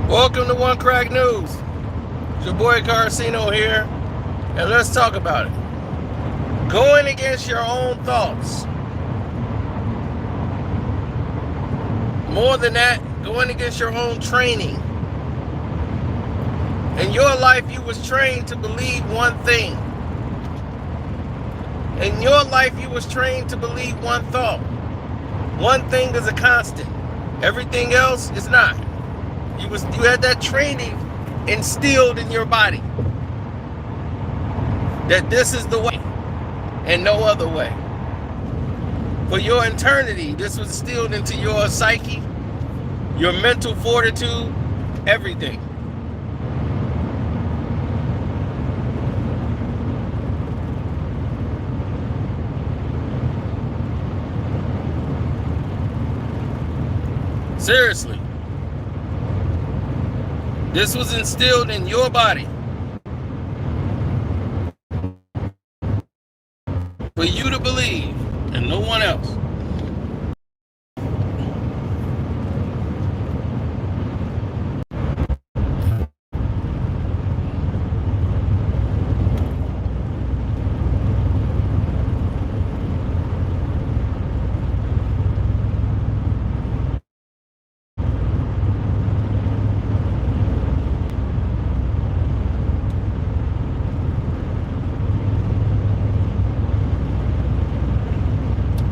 Welcome to One Crack News. It's your boy Carcino here, and let's talk about it. Going against your own thoughts. More than that, going against your own training. In your life, you was trained to believe one thing. In your life, you was trained to believe one thought. One thing is a constant. Everything else is not. You had that training instilled in your body that this is the way and no other way. For your eternity, this was instilled into your psyche, your mental fortitude, everything. Seriously. This was instilled in your body for you to believe and no one else.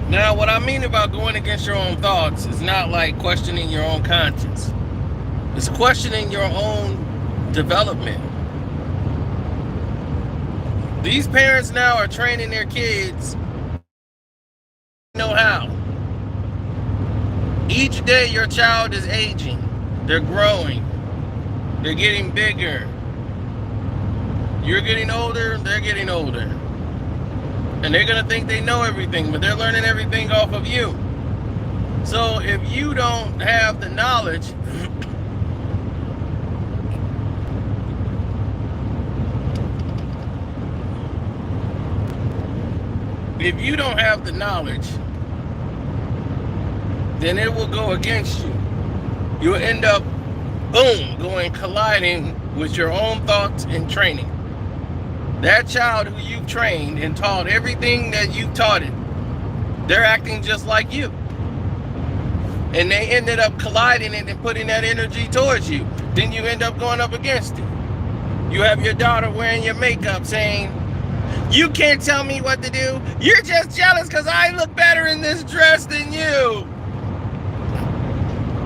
Now, what I mean about going against your own thoughts is not like questioning your own conscience. It's questioning your own development. These parents now are training their kids know how. Each day your child is aging. They're growing. They're getting bigger. You're getting older, they're getting older. And they're going to think they know everything, but they're learning everything off of you. So if you don't have the knowledge, then it will go against you. You'll end up, boom, colliding with your own thoughts and training. That child who you've trained and taught everything that you taught it, they're acting just like you. And they ended up colliding it and putting that energy towards you. Then you end up going up against it. You have your daughter wearing your makeup saying, "You can't tell me what to do. You're just jealous because I look better in this dress than you.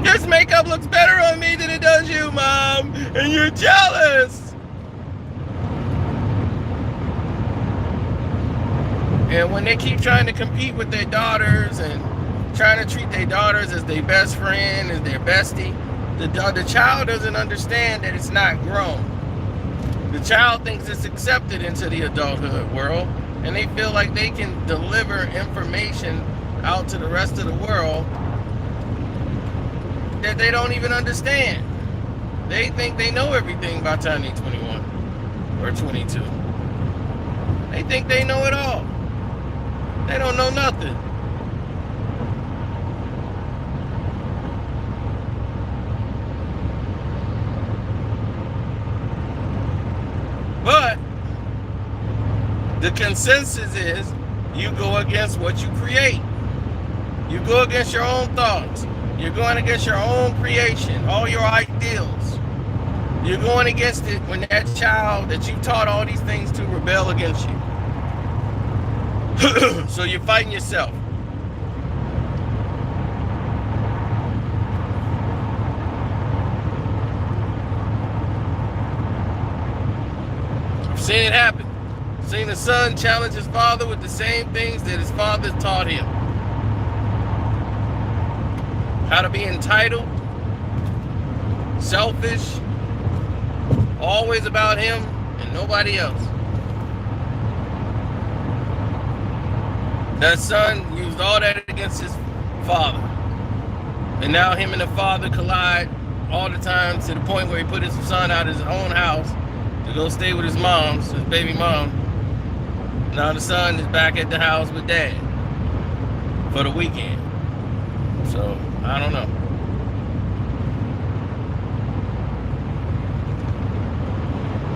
This makeup looks better on me than it does you, Mom, and you're jealous." And when they keep trying to compete with their daughters and trying to treat their daughters as their best friend, as their bestie, the child doesn't understand that it's not grown. The child thinks it's accepted into the adulthood world, and they feel like they can deliver information out to the rest of the world that they don't even understand. They think they know everything by the time they're 21 or 22. They think they know it all. They don't know nothing. But the consensus is you go against what you create. You go against your own thoughts. You're going against your own creation, all your ideals. You're going against it when that child that you taught all these things to rebel against you. So you're fighting yourself. I've seen it happen. I've seen a son challenge his father with the same things that his father taught him. How to be entitled, selfish, always about him and nobody else. That son used all that against his father. And now him and the father collide all the time to the point where he put his son out of his own house to go stay with his mom, his baby mom. Now the son is back at the house with dad for the weekend. So, I don't know.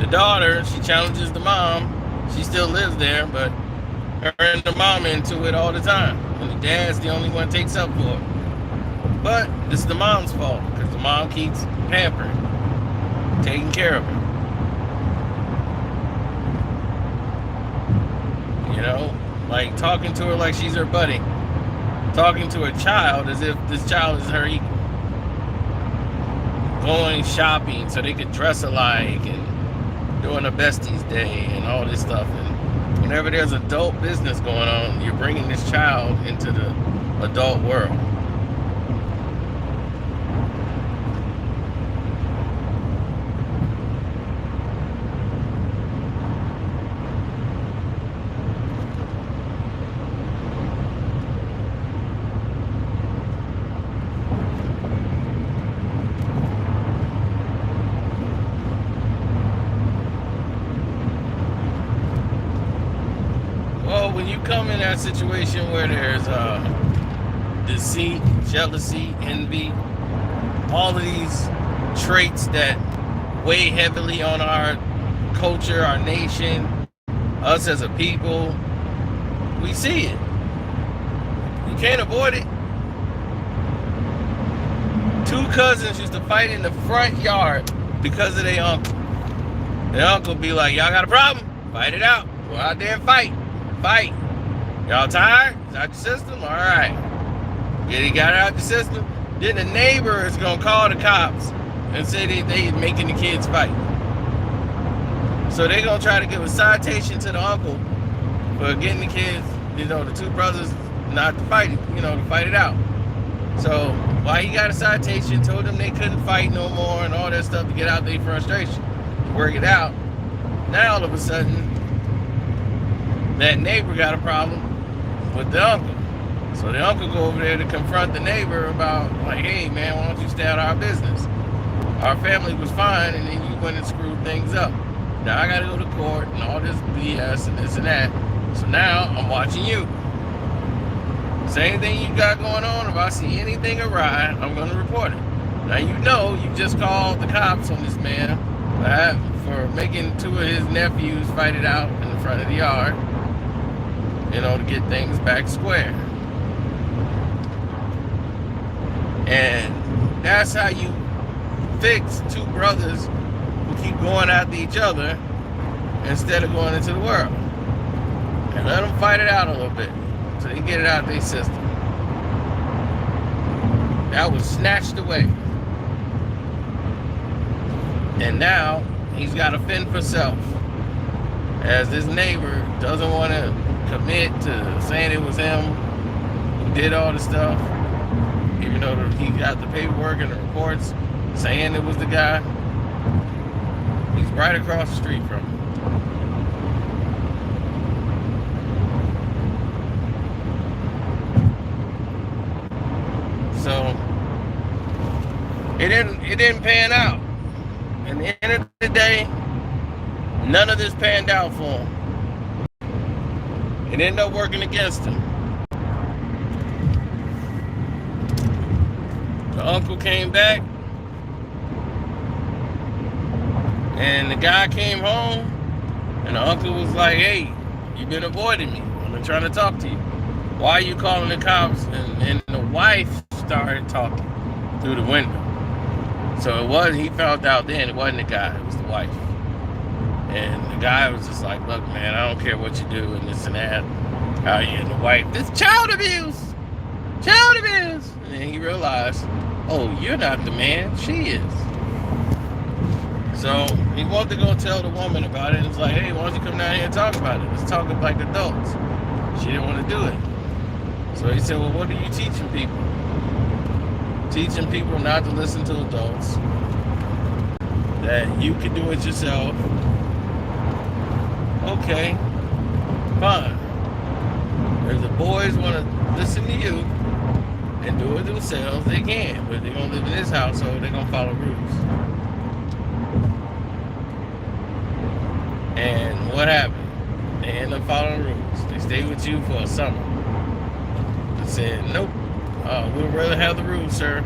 The daughter, she challenges the mom. She still lives there, but her and the mom into it all the time. And the dad's the only one takes up for it. But it's the mom's fault because the mom keeps pampering, taking care of her. You know, like talking to her like she's her buddy. Talking to a child as if this child is her equal. Going shopping so they could dress alike and doing a besties day and all this stuff. And whenever there's adult business going on, you're bringing this child into the adult world. When you come in that situation where there's deceit, jealousy, envy, all of these traits that weigh heavily on our culture, our nation, us as a people, we see it. You can't avoid it. Two cousins used to fight in the front yard because of their uncle. Their uncle be like, y'all got a problem? Fight it out. Go out there and fight. Fight. Y'all tired? It's out your system? All right. Yeah, he got it out your system. Then the neighbor is going to call the cops and say they making the kids fight. So they're going to try to give a citation to the uncle for getting the kids, you know, the two brothers not to fight it, you know, to fight it out. So while he got a citation, told them they couldn't fight no more and all that stuff to get out their frustration, work it out. Now all of a sudden, that neighbor got a problem with the uncle. So the uncle go over there to confront the neighbor about, like, hey man, why don't you stay out of our business? Our family was fine and then you went and screwed things up. Now I gotta go to court and all this BS and this and that. So now I'm watching you. Same thing you got going on, if I see anything awry, I'm gonna report it. Now you know you just called the cops on this man for making two of his nephews fight it out in the front of the yard, you know, to get things back square. And that's how you fix two brothers who keep going after each other instead of going into the world. And let them fight it out a little bit so they get it out of their system. That was snatched away. And now he's got to fend for self, as this neighbor doesn't want to commit to saying it was him who did all the stuff, even though he got the paperwork and the reports saying it was the guy. He's right across the street from him. So it didn't pan out. At the end of the day, none of this panned out for him. It ended up working against him. The uncle came back, and the guy came home, and the uncle was like, hey, you've been avoiding me. I've been trying to talk to you. Why are you calling the cops? And the wife started talking through the window. So he found out then it wasn't the guy, it was the wife. And the guy was just like, look, man, I don't care what you do and this and that. How you and the wife, this child abuse. Child abuse. And then he realized, oh, you're not the man, she is. So he wanted to go tell the woman about it. And it's like, hey, why don't you come down here and talk about it? Let's talk like adults. She didn't want to do it. So he said, well, what are you teaching people? Teaching people not to listen to adults. That you can do it yourself. Okay, fine. If the boys want to listen to you and do it themselves, they can. But if they're going to live in this household, they're going to follow rules. And what happened? They end up following rules. They stayed with you for a summer. They said, nope, we'd rather have the rules, sir.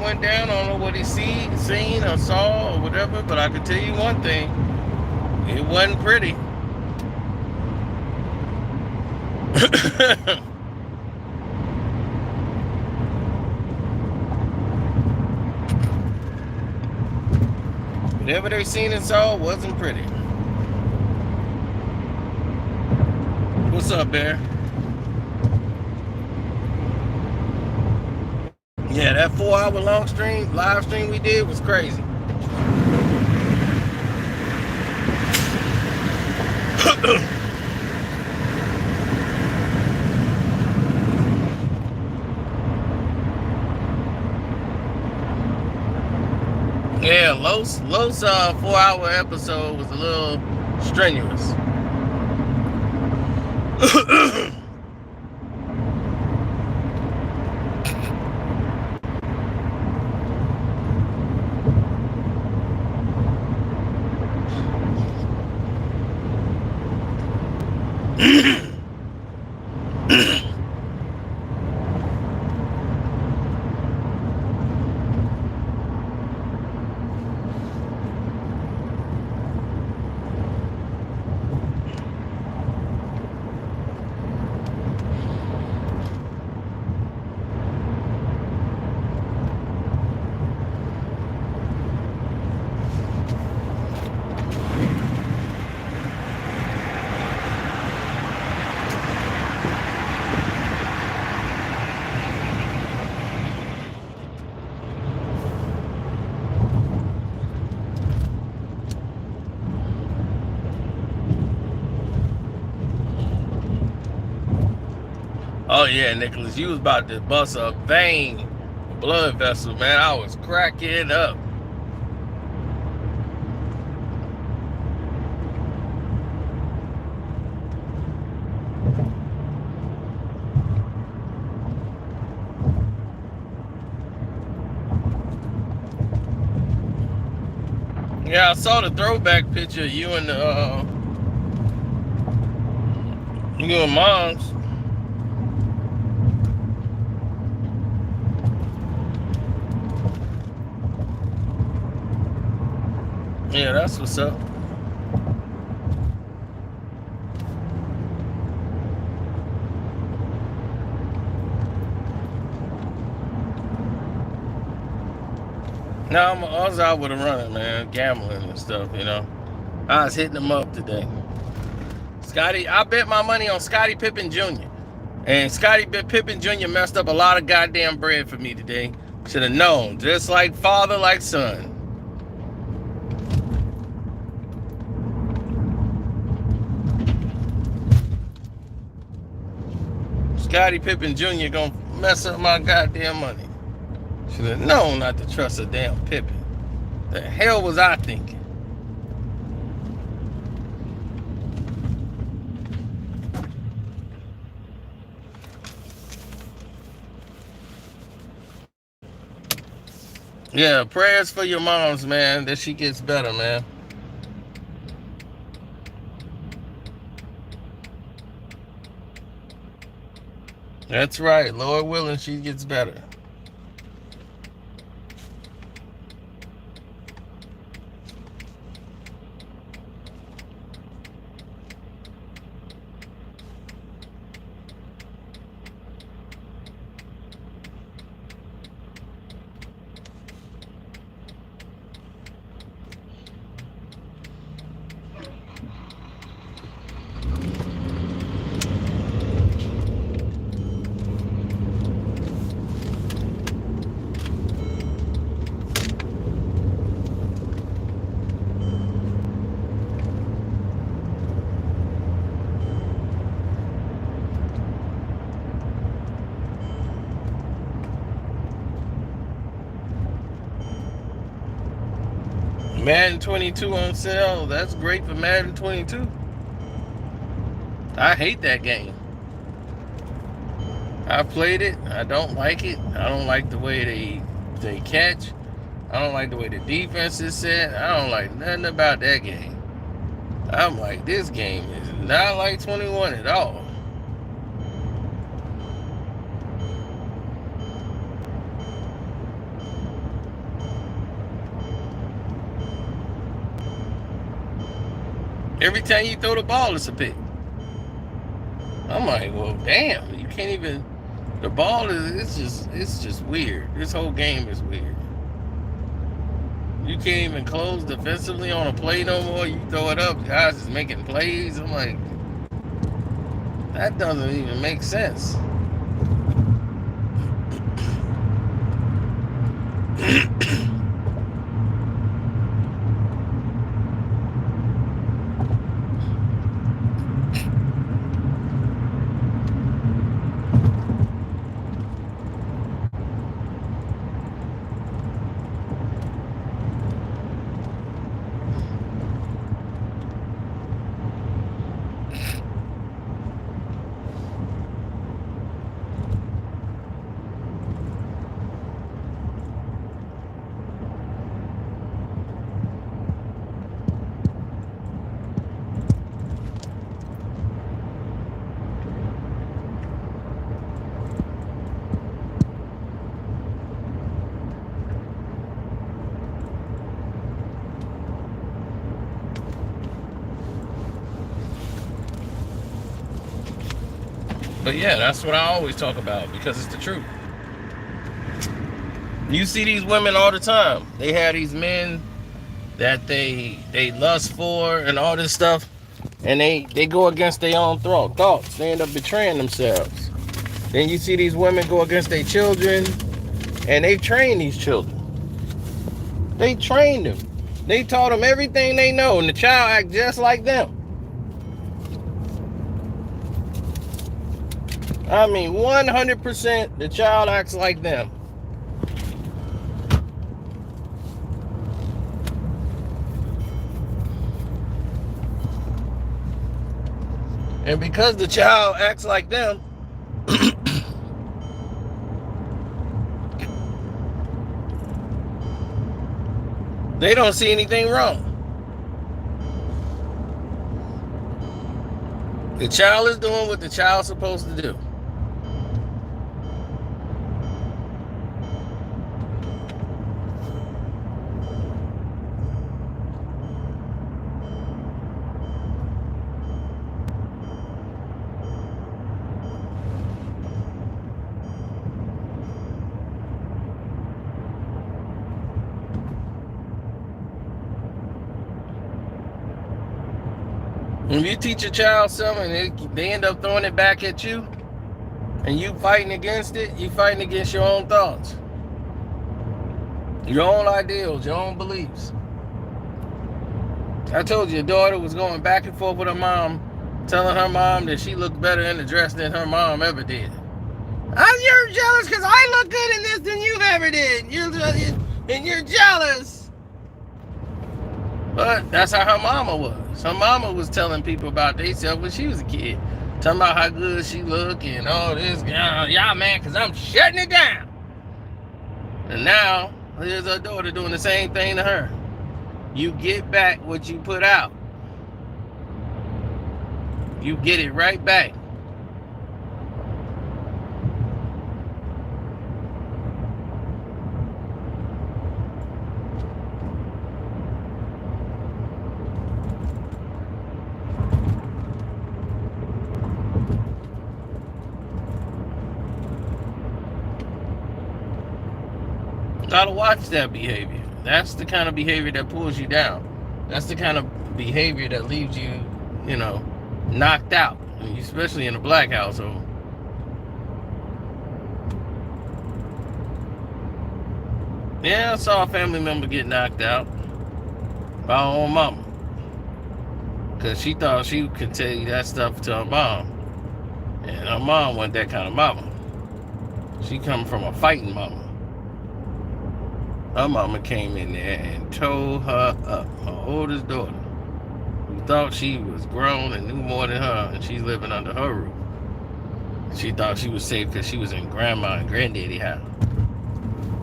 went down. I don't know what he seen or saw or whatever, but I can tell you one thing. It wasn't pretty. Whatever they seen and saw wasn't pretty. What's up, Bear? Yeah, that 4-hour live stream we did was crazy. Yeah, Los 4-hour episode was a little strenuous. Oh yeah, Nicholas, you was about to bust a vein, blood vessel, man. I was cracking up. Yeah, I saw the throwback picture of you and Mom's. Yeah, that's what's up. No, I was out with a runner, man, gambling and stuff, you know. I was hitting them up today. Scotty, I bet my money on Scottie Pippen Jr. And Scottie Pippen Jr. messed up a lot of goddamn bread for me today. Should have known, just like father, like son. Scottie Pippen Jr. gonna mess up my goddamn money. Should have known not to trust a damn Pippen. The hell was I thinking? Yeah, prayers for your moms, man, that she gets better, man. That's right. Lord willing, she gets better. Madden 22 on sale. That's great for Madden 22. I hate that game. I played it. I don't like it. I don't like the way they catch. I don't like the way the defense is set. I don't like nothing about that game. I'm like, this game is not like 21 at all. Every time you throw the ball, it's a pick. I'm like, well, damn, you can't even. The ball it's just weird. This whole game is weird. You can't even close defensively on a play no more. You throw it up, guys is making plays. I'm like, that doesn't even make sense. But yeah, that's what I always talk about because it's the truth. You see these women all the time. They have these men that they lust for and all this stuff, and they go against their own thoughts. They end up betraying themselves. Then you see these women go against their children, and they train these children. They trained them. They taught them everything they know, and the child act just like them. I mean, 100% the child acts like them. And because the child acts like them, they don't see anything wrong. The child is doing what the child's supposed to do. When you teach a child something, they end up throwing it back at you, and you fighting against it, you fighting against your own thoughts, your own ideals, your own beliefs. I told you your daughter was going back and forth with her mom, telling her mom that she looked better in the dress than her mom ever did. You're jealous because I look good in this than you've ever did. And you're jealous. But that's how her mama was. Her mama was telling people about themselves when she was a kid. Talking about how good she looked and all this. Y'all man, because I'm shutting it down. And now, here's her daughter doing the same thing to her. You get back what you put out. You get it right back. Gotta watch that behavior. That's the kind of behavior that pulls you down. That's the kind of behavior that leaves you, knocked out, especially in a black household. Yeah, I saw a family member get knocked out by her own mama. Because she thought she could tell you that stuff to her mom. And her mom wasn't that kind of mama. She come from a fighting mama. Her mama came in there and tore her up, her oldest daughter, who thought she was grown and knew more than her, and she's living under her roof. She thought she was safe because she was in grandma and granddaddy house.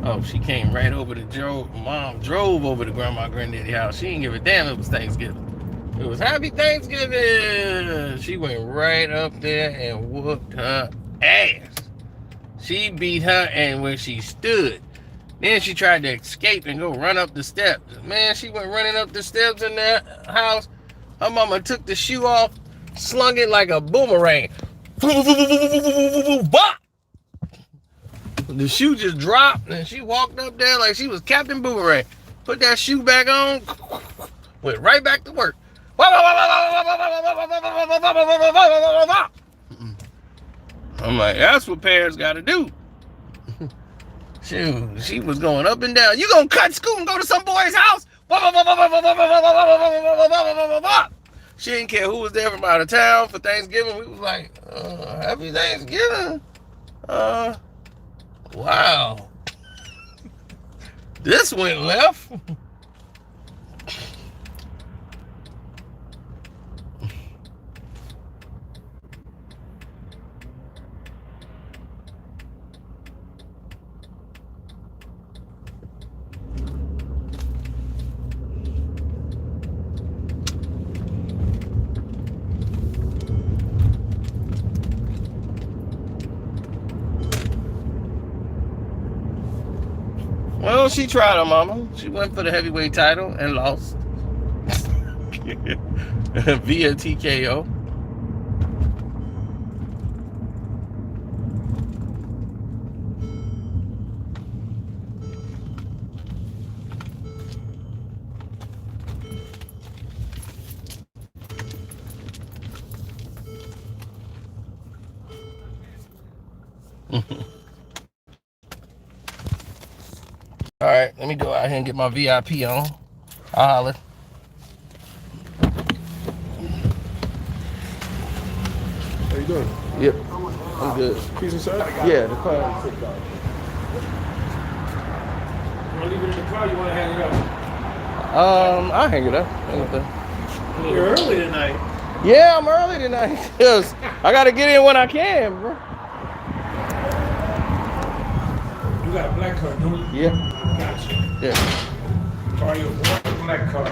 Oh, she came right over to Mom drove over to grandma and granddaddy house. She didn't give a damn it was Thanksgiving. It was Happy Thanksgiving. She went right up there and whooped her ass. She beat her, and when she stood, then she tried to escape and go run up the steps. Man, she went running up the steps in that house. Her mama took the shoe off, slung it like a boomerang. Bop! The shoe just dropped, and she walked up there like she was Captain Boomerang. Put that shoe back on, went right back to work. I'm like, that's what parents got to do. Shoot, she was going up and down. You gonna cut school and go to some boy's house? She didn't care who was there from out of town for Thanksgiving. We was like, happy Thanksgiving. Wow. This went left. Well, she tried her mama. She went for the heavyweight title and lost. Via TKO. All right, let me go out here and get my VIP on. I'll holler. How you doing? Yep, I'm good. Keys inside? Yeah, the car. You want to leave it in the car? You want to hang it up? I'll hang it up. You're early tonight. Yeah, I'm early tonight because I got to get in when I can, bro. You got a black card, don't you? Yeah. Gotcha. Yeah. Are you a black card?